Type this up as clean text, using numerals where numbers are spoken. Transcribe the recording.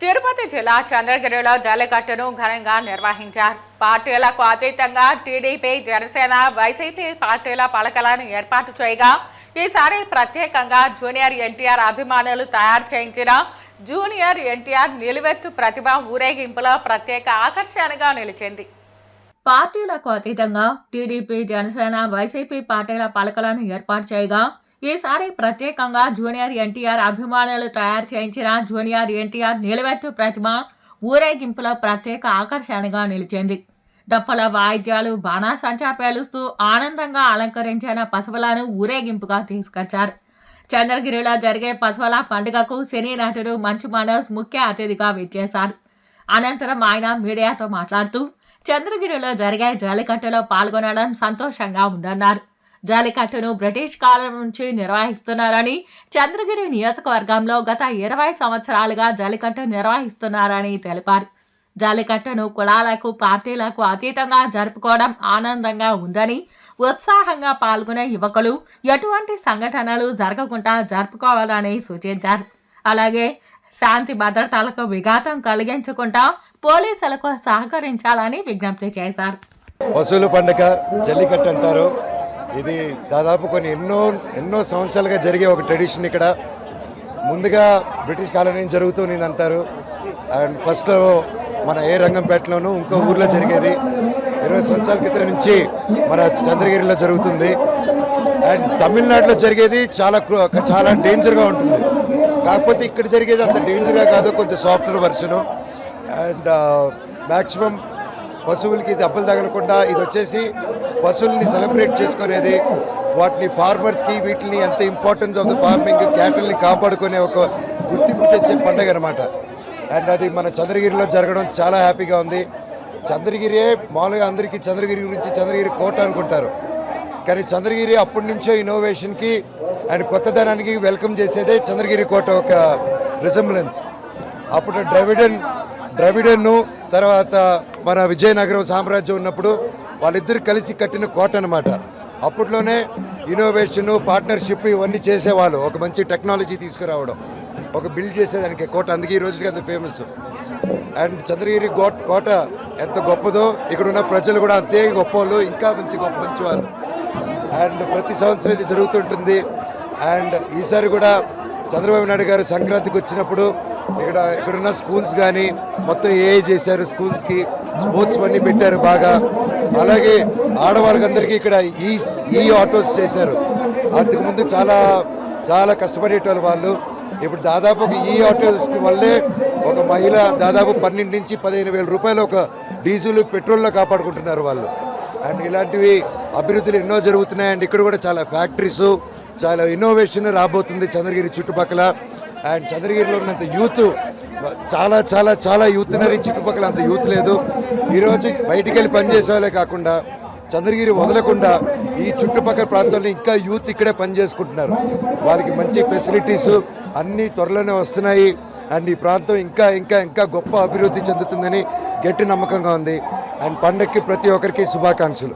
తిరుపతి జిల్లా చంద్రగిరిలో జల్లికట్టును ఘనంగా నిర్వహించారు. పార్టీలకు అతీతంగా టీడీపీ, జనసేన, వైసీపీ పార్టీల పలకలను ఏర్పాటు చేయగా ఈసారి ప్రత్యేకంగా జూనియర్ ఎన్టీఆర్ అభిమానులు తయారు చేయించిన జూనియర్ ఎన్టీఆర్ నిలువెత్తు ప్రతిభ ఊరేగింపులో ప్రత్యేక ఆకర్షణగా నిలిచింది. పార్టీలకు అతీతంగా టీడీపీ, జనసేన, వైసీపీ పార్టీల పలకలను ఏర్పాటు చేయగా ఈసారి ప్రత్యేకంగా జూనియర్ ఎన్టీఆర్ అభిమానులు తయారు చేయించిన జూనియర్ ఎన్టీఆర్ నిలువెత్తు ప్రతిమ ఊరేగింపులో ప్రత్యేక ఆకర్షణగా నిలిచింది. డప్పల వాయిద్యాలు, బాణాసంచా పేలుస్తూ ఆనందంగా అలంకరించిన పశువులను ఊరేగింపుగా తీసుకొచ్చారు. చంద్రగిరిలో జరిగే పశువుల పండుగకు సినీ నటుడు మంచు మనోజ్ ముఖ్య అతిథిగా విచ్చేశారు. అనంతరం ఆయన మీడియాతో మాట్లాడుతూ చంద్రగిరిలో జరిగే జల్లికట్టులో పాల్గొనడం సంతోషంగా ఉందన్నారు. జల్లికట్టును బ్రిటిష్ కాలం నుంచి నిర్వహిస్తున్నారని, చంద్రగిరి నియోజకవర్గంలో గత 20 సంవత్సరాలుగా జల్లికట్టు నిర్వహిస్తున్నారని తెలిపారు. జల్లికట్టును కులాలకు, పార్టీలకు అతీతంగా జరుపుకోవడం ఆనందంగా ఉందని, ఉత్సాహంగా పాల్గొనే యువకులు ఎటువంటి సంఘటనలు జరగకుండా జరుపుకోవాలని సూచించారు. అలాగే శాంతి భద్రతలకు విఘాతం కలిగించకుండా పోలీసులకు సహకరించాలని విజ్ఞప్తి చేశారు. పశువుల పండుగ జల్లికట్టు అంటారు. ఇది దాదాపు కొన్ని ఎన్నో సంవత్సరాలుగా జరిగే ఒక ట్రెడిషన్. ఇక్కడ ముందుగా బ్రిటిష్ కాలం నుంచి జరుగుతుంది అంటారు. అండ్ ఫస్ట్ మన ఏ రంగంపేటలోనూ ఇంకో ఊర్లో జరిగేది. 20 సంవత్సరాల క్రితం నుంచి మన చంద్రగిరిలో జరుగుతుంది. అండ్ తమిళనాడులో జరిగేది చాలా డేంజర్గా ఉంటుంది. కాకపోతే ఇక్కడ జరిగేది అంత డేంజర్గా కాదు, కొంచెం సాఫ్ట్వేర్ వర్షను. అండ్ మ్యాక్సిమం పశువులకి దెబ్బలు తగలకుండా ఇది వచ్చేసి పశువుల్ని సెలబ్రేట్ చేసుకునేది, వాటిని ఫార్మర్స్కి వీటిని ఎంత ఇంపార్టెన్స్ ఆఫ్ ద ఫార్మింగ్, క్యాటిల్ని కాపాడుకునే ఒక గుర్తింపు తెచ్చే పండుగ అనమాట. అండ్ అది మన చంద్రగిరిలో జరగడం చాలా హ్యాపీగా ఉంది. చంద్రగిరియే మామూలుగా అందరికీ చంద్రగిరి గురించి చంద్రగిరి కోట అనుకుంటారు, కానీ చంద్రగిరి అప్పటి నుంచో ఇన్నోవేషన్కి అండ్ కొత్తదనానికి వెల్కమ్ చేసేదే చంద్రగిరి కోట ఒక రిజంబ్లెన్స్. అప్పుడు ద్రవిడన్ను తర్వాత మన విజయనగరం సామ్రాజ్యం ఉన్నప్పుడు వాళ్ళిద్దరు కలిసి కట్టిన కోట అనమాట. అప్పట్లోనే ఇన్నోవేషను, పార్ట్నర్షిప్ ఇవన్నీ చేసేవాళ్ళు. ఒక మంచి టెక్నాలజీ తీసుకురావడం, ఒక బిల్డ్ చేసేదానికి కోట. అందుకే ఈ రోజుకి అంత ఫేమస్. అండ్ చంద్రగిరి కోట ఎంత గొప్పదో ఇక్కడ ఉన్న ప్రజలు కూడా అంతే గొప్ప వాళ్ళు, ఇంకా మంచి వాళ్ళు. అండ్ ప్రతి సంవత్సరం ఇది జరుగుతుంటుంది. అండ్ ఈసారి కూడా చంద్రబాబు నాయుడు గారు సంక్రాంతికి వచ్చినప్పుడు ఇక్కడున్న స్కూల్స్ కానీ మొత్తం చేశారు. స్కూల్స్కి స్పోర్ట్స్ అన్నీ పెట్టారు బాగా. అలాగే ఆడవాళ్ళకందరికీ ఇక్కడ ఈ ఆటోస్ చేశారు. అంతకుముందు చాలా కష్టపడేటోళ్ళు వాళ్ళు. ఇప్పుడు దాదాపు ఒక ఆటోస్కి వల్లే ఒక మహిళ దాదాపు 12 నుంచి 15,000 రూపాయలు ఒక డీజిల్ పెట్రోల్లో కాపాడుకుంటున్నారు వాళ్ళు. అండ్ ఇలాంటివి అభివృద్ధులు ఎన్నో జరుగుతున్నాయి. అండ్ ఇక్కడ కూడా చాలా ఫ్యాక్టరీస్, చాలా ఇన్నోవేషన్ రాబోతుంది చంద్రగిరి చుట్టుపక్కల. అండ్ చంద్రగిరిలో ఉన్నంత యూత్ చాలా యూత్ ఉన్నారు. చుట్టుపక్కల అంత యూత్ లేదు. ఈరోజు బయటికి వెళ్ళి పనిచేసే వాళ్ళే కాకుండా చంద్రగిరి వదలకుండా ఈ చుట్టుపక్కల ప్రాంతాల్లో ఇంకా యూత్ ఇక్కడే పనిచేసుకుంటున్నారు. వాళ్ళకి మంచి ఫెసిలిటీస్ అన్నీ త్వరలోనే వస్తున్నాయి. అండ్ ఈ ప్రాంతం ఇంకా గొప్ప అభివృద్ధి చెందుతుందని గట్టి నమ్మకంగా ఉంది. అండ్ పండగకి ప్రతి ఒక్కరికి శుభాకాంక్షలు.